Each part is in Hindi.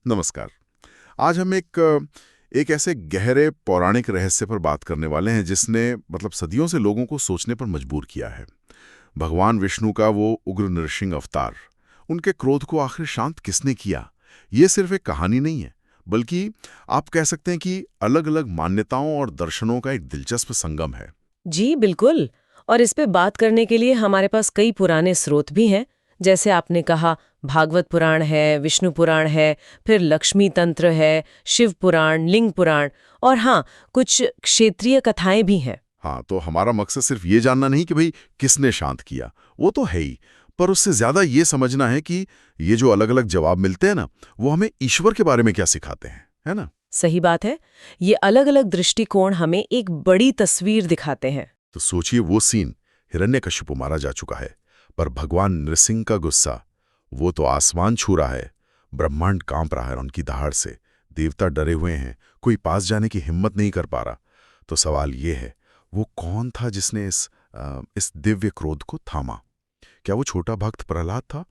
नमस्कार। आज हम एक ऐसे गहरे पौराणिक रहस्य पर बात करने वाले हैं जिसने सदियों से लोगों को सोचने पर मजबूर किया है। भगवान विष्णु का वो उग्र नृसिंह अवतार, उनके क्रोध को आखिर शांत किसने किया? ये सिर्फ एक कहानी नहीं है, बल्कि आप कह सकते हैं कि अलग-अलग मान्यताओं और दर्शनों का एक दिलचस्प संगम है। जी बिल्कुल। और इस पे बात करने के लिए हमारे पास कई पुराने स्रोत भी हैं। जैसे आपने कहा, भागवत पुराण है, विष्णु पुराण है, फिर लक्ष्मी तंत्र है, शिव पुराण, लिंग पुराण, और हाँ, कुछ क्षेत्रीय कथाएं भी हैं। हाँ, तो हमारा मकसद सिर्फ ये जानना नहीं कि भाई किसने शांत किया, वो तो है ही, पर उससे ज्यादा ये समझना है कि ये जो अलग-अलग जवाब मिलते हैं ना, वो हमें ईश्वर के बारे में क्या सिखाते हैं, है ना? सही बात है। ये अलग अलग दृष्टिकोण हमें एक बड़ी तस्वीर दिखाते हैं। तो सोचिए वो सीन, हिरण्यकशिपु मारा जा चुका है, पर भगवान नृसिंह का गुस्सा, वो तो आसमान छू रहा है, ब्रह्मांड कांप रहा है उनकी दहाड़ से, देवता डरे हुए हैं, कोई पास जाने की हिम्मत नहीं कर पा रहा। तो सवाल ये है, वो कौन था जिसने इस दिव्य क्रोध को थामा? क्या वो छोटा भक्त प्रहलाद था,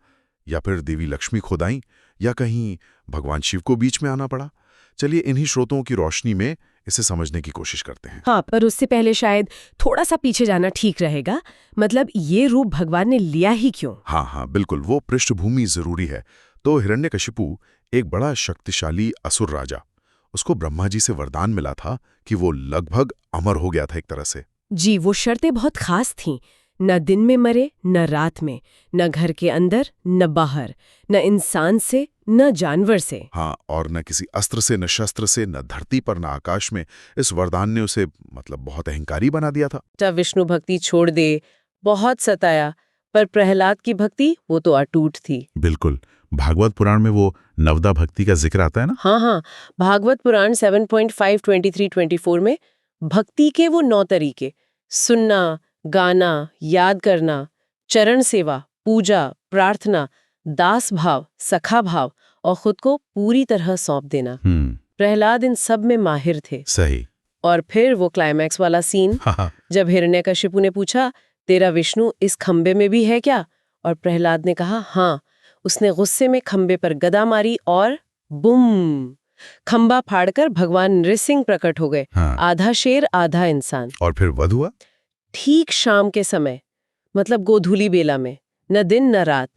या फिर देवी लक्ष्मी खुद आईं, या कहीं भगवान शिव को बीच में आना पड़ा? चलिए इन्हीं स्रोतों की रोशनी में इसे समझने की कोशिश करते हैं। हाँ, पर उससे पहले शायद थोड़ा सा पीछे जाना ठीक रहेगा। मतलब ये रूप भगवान ने लिया ही क्यों? हाँ हाँ बिल्कुल, वो पृष्ठभूमि जरूरी है। तो हिरण्यकशिपु एक बड़ा शक्तिशाली असुर राजा, उसको ब्रह्मा जी से वरदान मिला था कि वो लगभग अमर हो गया था एक तरह से। जी, वो शर्तें बहुत खास थीं। न दिन में मरे, न रात में, न घर के अंदर, न बाहर, न इंसान से, न जानवर से। हाँ, और न किसी अस्त्र से, न शस्त्र से, न धरती पर, न आकाश में। इस वरदान ने उसे बहुत अहंकारी बना दिया था। जब विष्णु भक्ति छोड़ दे, बहुत सताया, पर प्रहलाद की भक्ति वो तो अटूट थी। बिल्कुल, भागवत पुराण में वो नवदा भक्ति का जिक्र आता है ना। हाँ हाँ, भागवत पुराण 7.5 23-24 में भक्ति के वो 9 तरीके: सुनना, गाना, याद करना, चरण सेवा, पूजा, प्रार्थना, दास भाव, सखा भाव और खुद को पूरी तरह सौंप देना। प्रहलाद इन सब में माहिर थे। सही। और फिर वो क्लाइमैक्स वाला सीन, हाँ। जब हिरण्यकशिपु ने पूछा, तेरा विष्णु इस खंबे में भी है क्या? और प्रहलाद ने कहा हाँ। उसने गुस्से में खंबे पर गदा मारी और बुम, खंबा फाड़कर भगवान नृसिंह प्रकट हो गए। हाँ। आधा शेर आधा इंसान। और फिर वध हुआ। ठीक शाम के समय, मतलब गोधूली बेला में, न दिन न रात,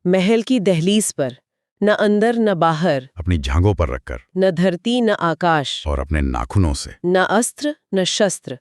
महल की दहलीज पर, न अंदर न बाहर, अपनी जांघों पर रखकर, न धरती न आकाश, और अपने नाखूनों से, न अस्त्र न शस्त्र।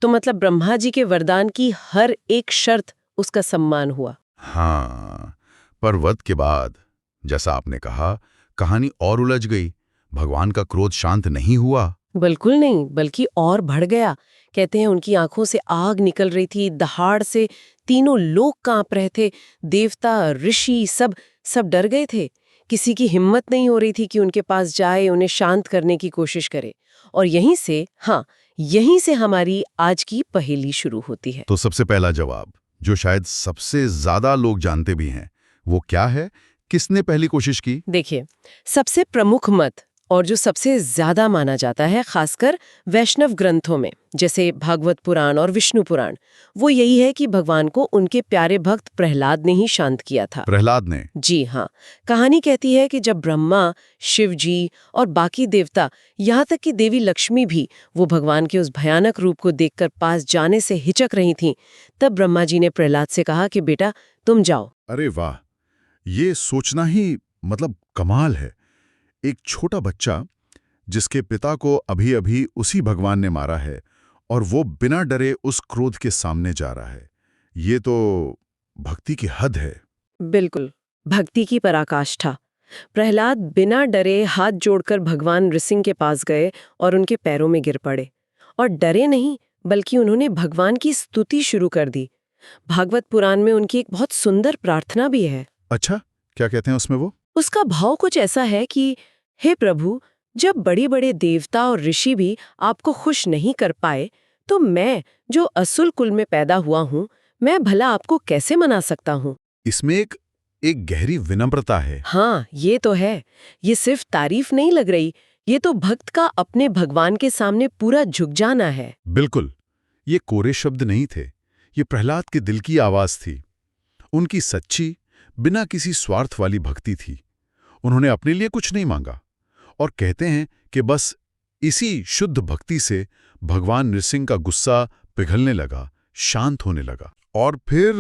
तो मतलब ब्रह्मा जी के वरदान की हर एक शर्त उसका सम्मान हुआ। हाँ, पर वध के बाद, जैसा आपने कहा, कहानी और उलझ गई। भगवान का क्रोध शांत नहीं हुआ। बिल्कुल नहीं, बल्कि और बढ़ गया। कहते हैं उनकी आंखों से आग निकल रही थी, दहाड़ से तीनों लोग कांप रहे थे, देवता, ऋषि सब सब डर गए थे। किसी की हिम्मत नहीं हो रही थी कि उनके पास जाए, उन्हें शांत करने की कोशिश करे। और यहीं से हमारी आज की पहेली शुरू होती है। तो सबसे पहला जवाब, जो शायद सबसे ज्यादा लोग जानते भी हैं, वो क्या है? किसने पहली कोशिश की? देखिए, सबसे प्रमुख मत और जो सबसे ज्यादा माना जाता है, खासकर वैष्णव ग्रंथों में, जैसे भागवत पुराण और विष्णु पुराण, वो यही है कि भगवान को उनके प्यारे भक्त प्रहलाद ने ही शांत किया था। प्रहलाद ने? जी हाँ। कहानी कहती है कि जब ब्रह्मा, शिव जी और बाकी देवता, यहाँ तक कि देवी लक्ष्मी भी, वो भगवान के उस भयानक रूप को देखकर पास जाने से हिचक रही थीं, तब ब्रह्मा जी ने प्रहलाद से कहा कि बेटा तुम जाओ। अरे वाह, ये सोचना ही कमाल है। एक छोटा बच्चा जिसके पिता को अभी अभी उसी भगवान ने मारा है, और वो बिना डरे उस क्रोध के सामने जा रहा है। ये तो भक्ति की हद है। बिल्कुल, भक्ति की पराकाष्ठा। प्रहलाद बिना डरे हाथ जोड़कर भगवान नृसिंह के पास गए और उनके पैरों में गिर पड़े। और डरे नहीं, बल्कि उन्होंने भगवान की स्तुति शुरू कर दी। भागवत पुराण में उनकी एक बहुत सुंदर प्रार्थना भी है। अच्छा, क्या कहते हैं उसमें वो? उसका भाव कुछ ऐसा है कि हे प्रभु, जब बड़े बड़े देवता और ऋषि भी आपको खुश नहीं कर पाए, तो मैं जो असुर कुल में पैदा हुआ हूँ, मैं भला आपको कैसे मना सकता हूँ? इसमें एक गहरी विनम्रता है। हाँ, ये तो है। ये सिर्फ तारीफ नहीं लग रही, ये तो भक्त का अपने भगवान के सामने पूरा झुक जाना है। बिल्कुल, ये कोरे शब्द नहीं थे, ये प्रहलाद के दिल की आवाज थी। उनकी सच्ची, बिना किसी स्वार्थ वाली भक्ति थी। उन्होंने अपने लिए कुछ नहीं मांगा, और कहते हैं कि बस इसी शुद्ध भक्ति से भगवान नृसिंह का गुस्सा पिघलने लगा, शांत होने लगा। और फिर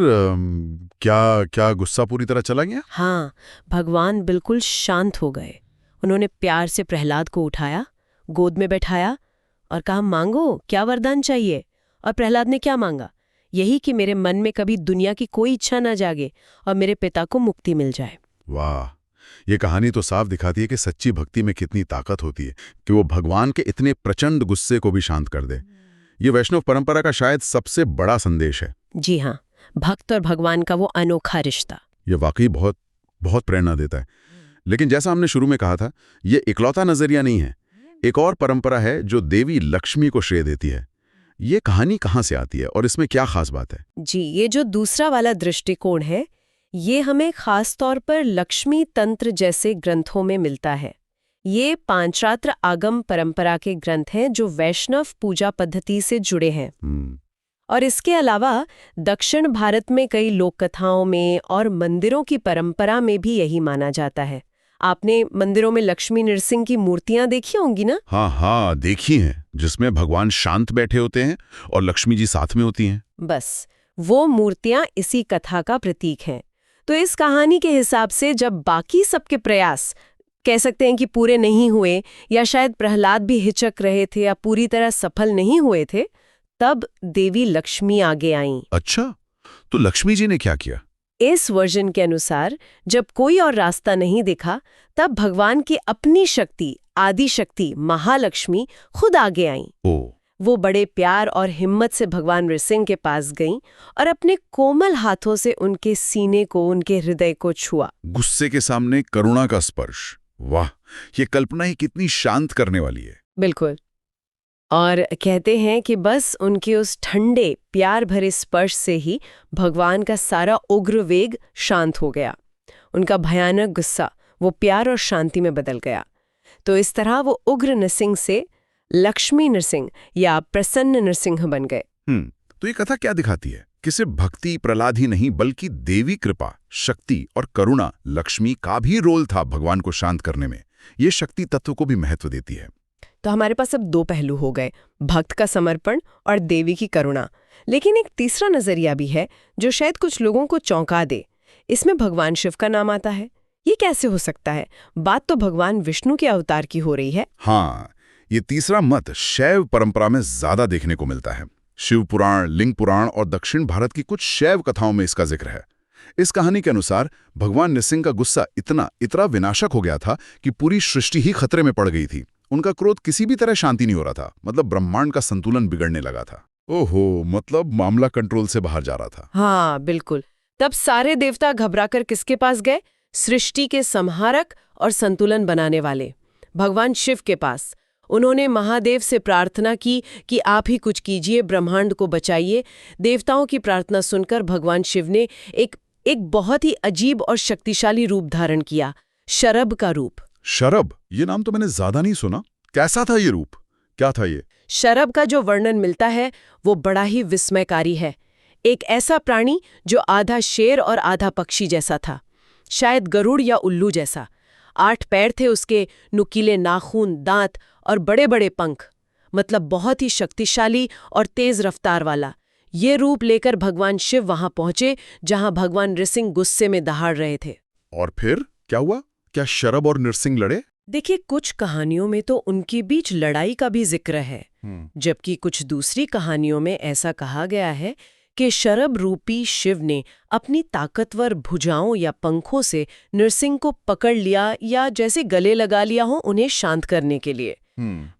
क्या गुस्सा पूरी तरह चला गया? हाँ, भगवान बिल्कुल शांत हो गए। उन्होंने प्यार से प्रहलाद को उठाया, गोद में बैठाया और कहा, मांगो, क्या वरदान चाहिए? और प्रहलाद ने क्या मांगा? यही कि मेरे मन में कभी दुनिया की कोई इच्छा न जागे और मेरे पिता को मुक्ति मिल जाए। वाह, ये कहानी तो साफ दिखाती है कि सच्ची भक्ति में कितनी ताकत होती है कि वो भगवान के इतने प्रचंड गुस्से को भी शांत कर दे। ये वैष्णव परंपरा का शायद सबसे बड़ा संदेश है। जी हाँ, भक्त और भगवान का वो अनोखा रिश्ता। ये वाकई बहुत बहुत प्रेरणा देता है। लेकिन जैसा हमने शुरू में कहा था, ये इकलौता नजरिया नहीं है। एक और परंपरा है जो देवी लक्ष्मी को श्रेय देती है। ये कहानी कहाँ से आती है और इसमें क्या खास बात है? जी, ये जो दूसरा वाला दृष्टिकोण है, ये हमें खास तौर पर लक्ष्मी तंत्र जैसे ग्रंथों में मिलता है। ये पांचरात्र आगम परंपरा के ग्रंथ हैं जो वैष्णव पूजा पद्धति से जुड़े हैं। और इसके अलावा दक्षिण भारत में कई लोक कथाओं में और मंदिरों की परंपरा में भी यही माना जाता है। आपने मंदिरों में लक्ष्मी नृसिंह की मूर्तियां देखी होंगी ना? हाँ, देखी हैं, जिसमें भगवान शांत बैठे होते हैं और लक्ष्मी जी साथ में होती हैं। बस, वो मूर्तियां इसी कथा का प्रतीक हैं। तो इस कहानी के हिसाब से जब बाकी सबके प्रयास कह सकते हैं कि पूरे नहीं हुए, या शायद प्रहलाद भी हिचक रहे थे या पूरी तरह सफल नहीं हुए थे, तब देवी लक्ष्मी आगे आईं। अच्छा, तो लक्ष्मी जी ने क्या किया? इस वर्जन के अनुसार जब कोई और रास्ता नहीं दिखा, तब भगवान की अपनी शक्ति, आदि शक्ति महालक्ष्मी खुद आगे आईं। वो बड़े प्यार और हिम्मत से भगवान नृसिंह के पास गईं और अपने कोमल हाथों से उनके सीने को, उनके हृदय को छुआ। गुस्से के सामने करुणा का स्पर्श। वाह, ये कल्पना ही कितनी शांत करने वाली है। बिल्कुल। और कहते हैं कि बस उनके उस ठंडे प्यार भरे स्पर्श से ही भगवान का सारा उग्र वेग शांत हो गया। उनका भयानक गुस्सा वो प्यार और शांति में बदल गया। तो इस तरह वो उग्र नृसिंह से लक्ष्मी नृसिंह या प्रसन्न नृसिंह बन गए। तो ये कथा क्या दिखाती है? कि सिर्फ भक्ति प्रहलाद ही नहीं, बल्कि देवी कृपा, शक्ति और करुणा, लक्ष्मी का भी रोल था भगवान को शांत करने में। ये शक्ति तत्व को भी महत्व देती है। तो हमारे पास अब दो पहलू हो गए, भक्त का समर्पण और देवी की करुणा। लेकिन एक तीसरा नजरिया भी है जो शायद कुछ लोगों को चौंका दे। इसमें भगवान शिव का नाम आता है। ये कैसे हो सकता है? बात तो भगवान विष्णु के अवतार की हो रही है। हाँ, ये तीसरा मत शैव परंपरा में ज्यादा देखने को मिलता है। शिव पुराण, लिंग पुराण और दक्षिण भारत की कुछ शैव कथाओं में इसका जिक्र है। इस कहानी के अनुसार भगवान नृसिंह का गुस्सा इतना विनाशक हो गया था कि पूरी सृष्टि ही खतरे में पड़ गई थी। उनका क्रोध किसी भी तरह शांति नहीं हो रहा था। मतलब ब्रह्मांड का संतुलन बिगड़ने लगा था। ओहो, मतलब मामला कंट्रोल से बाहर जा रहा था। हाँ, बिल्कुल। तब सारे देवता घबराकर किसके पास गए? सृष्टि के संहारक और संतुलन बनाने वाले भगवान शिव के पास। उन्होंने महादेव से प्रार्थना की कि आप ही कुछ कीजिए, ब्रह्मांड को बचाइए। देवताओं की प्रार्थना सुनकर भगवान शिव ने एक बहुत ही अजीब और शक्तिशाली रूप धारण किया, शरभ का रूप। शरभ, ये नाम तो मैंने ज्यादा नहीं सुना। कैसा था ये रूप? क्या था ये? शरभ का जो वर्णन मिलता है वो बड़ा ही विस्मयकारी है। एक ऐसा प्राणी जो आधा शेर और आधा पक्षी जैसा था, शायद गरुड़ या उल्लू जैसा। 8 पैर थे उसके, नुकीले नाखून, दांत और बड़े बड़े पंख। मतलब बहुत ही शक्तिशाली और तेज रफ्तार वाला। ये रूप लेकर भगवान शिव वहां पहुंचे जहां भगवान नृसिंह गुस्से में दहाड़ रहे थे। और फिर क्या हुआ? क्या शरभ और नृसिंह लड़े? देखिए, कुछ कहानियों में तो उनके बीच लड़ाई का भी जिक्र है, जबकि कुछ दूसरी कहानियों में ऐसा कहा गया है कि शरभ रूपी शिव ने अपनी ताकतवर भुजाओं या पंखों से नृसिंह को पकड़ लिया या जैसे गले लगा लिया हो उन्हें शांत करने के लिए।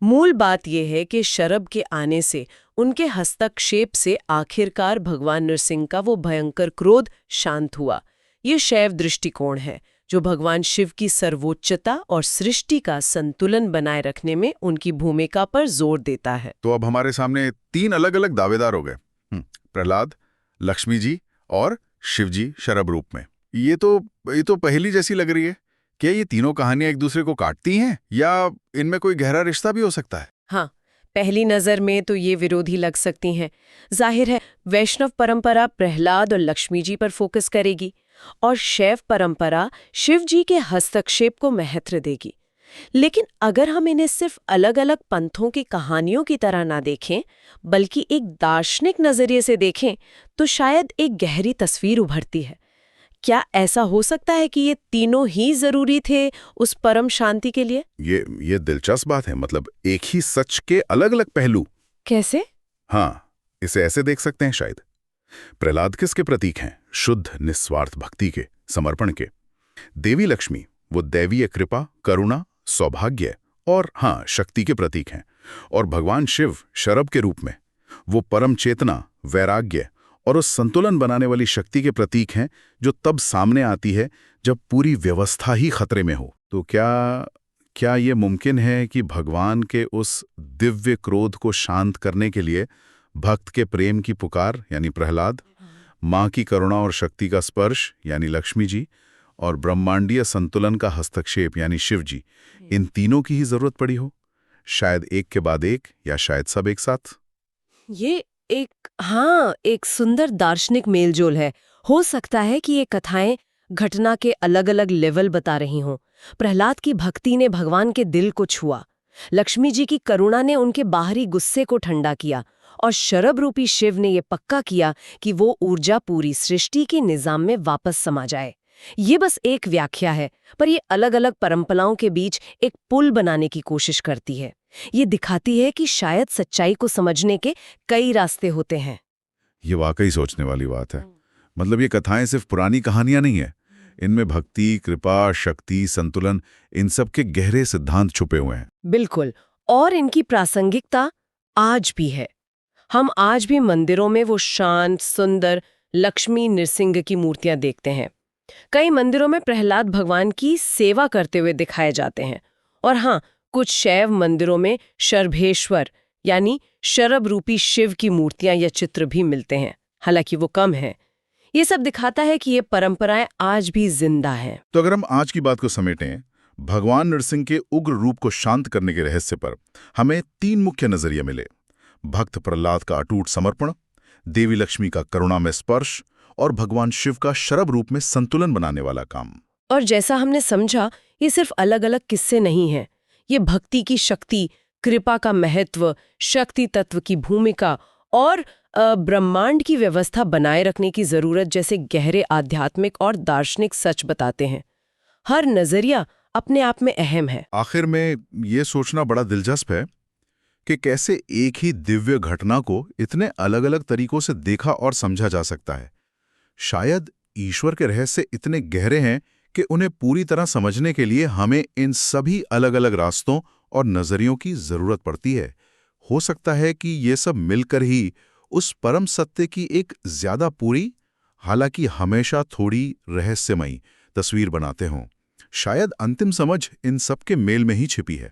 मूल बात यह है कि शरभ के आने से, उनके हस्तक्षेप से आखिरकार भगवान नृसिंह का वो भयंकर क्रोध शांत हुआ। ये शैव दृष्टिकोण है जो भगवान शिव की सर्वोच्चता और सृष्टि का संतुलन बनाए रखने में उनकी भूमिका पर जोर देता है। तो अब हमारे सामने 3 अलग-अलग दावेदार हो गए, प्रहलाद, लक्ष्मी जी और शिव जी शरभ रूप में। ये तो पहेली जैसी लग रही है। क्या ये तीनों कहानियां एक दूसरे को काटती हैं या इनमें कोई गहरा रिश्ता भी हो सकता है? हाँ, पहली नजर में तो ये विरोधी लग सकती हैं। जाहिर है वैष्णव परंपरा प्रहलाद और लक्ष्मी जी पर फोकस करेगी और शैव परंपरा शिव जी के हस्तक्षेप को महत्व देगी। लेकिन अगर हम इन्हें सिर्फ अलग-अलग पंथों की कहानियों की तरह ना देखें, बल्कि एक दार्शनिक नजरिए से देखें, तो शायद एक गहरी तस्वीर उभरती है। क्या ऐसा हो सकता है कि ये तीनों ही जरूरी थे उस परम शांति के लिए? ये दिलचस्प बात है। मतलब एक ही सच के अलग-अलग पहलू। कैसे? हाँ, इसे ऐसे देख सकते हैं शायद। प्रहलाद किसके प्रतीक हैं? शुद्ध निस्वार्थ भक्ति के, समर्पण के। देवी लक्ष्मी वो दैवीय कृपा, करुणा, सौभाग्य और हाँ, शक्ति के प्रतीक हैं। और भगवान शिव शरब के रूप में वो परम चेतना, वैराग्य और उस संतुलन बनाने वाली शक्ति के प्रतीक हैं, जो तब सामने आती है जब पूरी व्यवस्था ही खतरे में हो। तो क्या ये मुमकिन है कि भगवान के उस दिव्य क्रोध को शांत करने के लिए भक्त के प्रेम की पुकार यानी प्रहलाद, माँ की करुणा और शक्ति का स्पर्श यानी लक्ष्मी जी, और ब्रह्मांडीय संतुलन का हस्तक्षेप यानी शिव जी, इन तीनों की ही जरूरत पड़ी हो? शायद एक के बाद एक, या शायद सब एक साथ। ये एक सुंदर दार्शनिक मेलजोल है। हो सकता है कि ये कथाएं घटना के अलग-अलग लेवल बता रही हों। प्रहलाद की भक्ति ने भगवान के दिल को छुआ, लक्ष्मी जी की करुणा ने उनके बाहरी गुस्से को ठंडा किया, और शरब रूपी शिव ने ये पक्का किया कि वो ऊर्जा पूरी सृष्टि के निजाम में वापस समा जाए। ये बस एक व्याख्या है, पर ये अलग-अलग परंपराओं के बीच एक पुल बनाने की कोशिश करती है। ये दिखाती है कि शायद सच्चाई को समझने के कई रास्ते होते हैं। ये वाकई सोचने वाली बात है। मतलब ये कथाएं सिर्फ पुरानी कहानियां नहीं है। इनमें भक्ति, कृपा, शक्ति, संतुलन, इन सब के गहरे सिद्धांत छुपे हुए हैं। बिल्कुल, और इनकी प्रासंगिकता आज भी है। हम आज भी मंदिरों में वो शांत, सुंदर लक्ष्मी नृसिंह की मूर्तियां देखते हैं। कई मंदिरों में प्रहलाद भगवान की सेवा करते हुए दिखाए जाते हैं। और हाँ, कुछ शैव मंदिरों में शरभेश्वर यानी शरब रूपी शिव की मूर्तियां या चित्र भी मिलते हैं, हालांकि वो कम हैं। ये सब दिखाता है कि ये परंपराएं आज भी जिंदा हैं। तो अगर हम आज की बात को समेटें, भगवान नरसिंह के उग्र रूप को शांत करने के रहस्य पर हमें 3 मुख्य नजरिए मिले। भक्त प्रहलाद का अटूट समर्पण, देवी लक्ष्मी का करुणा में स्पर्श, और भगवान शिव का शरब रूप में संतुलन बनाने वाला काम। और जैसा हमने समझा, ये सिर्फ अलग-अलग किस्से नहीं हैं। ये भक्ति की शक्ति, कृपा का महत्व, शक्ति तत्व की भूमिका और ब्रह्मांड की व्यवस्था बनाए रखने की जरूरत जैसे गहरे आध्यात्मिक और दार्शनिक सच बताते हैं। हर नजरिया अपने आप में अहम है। आखिर में ये सोचना बड़ा दिलचस्प है कि कैसे एक ही दिव्य घटना को इतने अलग-अलग तरीकों से देखा और समझा जा सकता है। शायद ईश्वर के रहस्य इतने गहरे हैं कि उन्हें पूरी तरह समझने के लिए हमें इन सभी अलग-अलग रास्तों और नजरियों की जरूरत पड़ती है। हो सकता है कि ये सब मिलकर ही उस परम सत्य की एक ज्यादा पूरी, हालांकि हमेशा थोड़ी रहस्यमयी तस्वीर बनाते हों। शायद अंतिम समझ इन सब के मेल में ही छिपी है।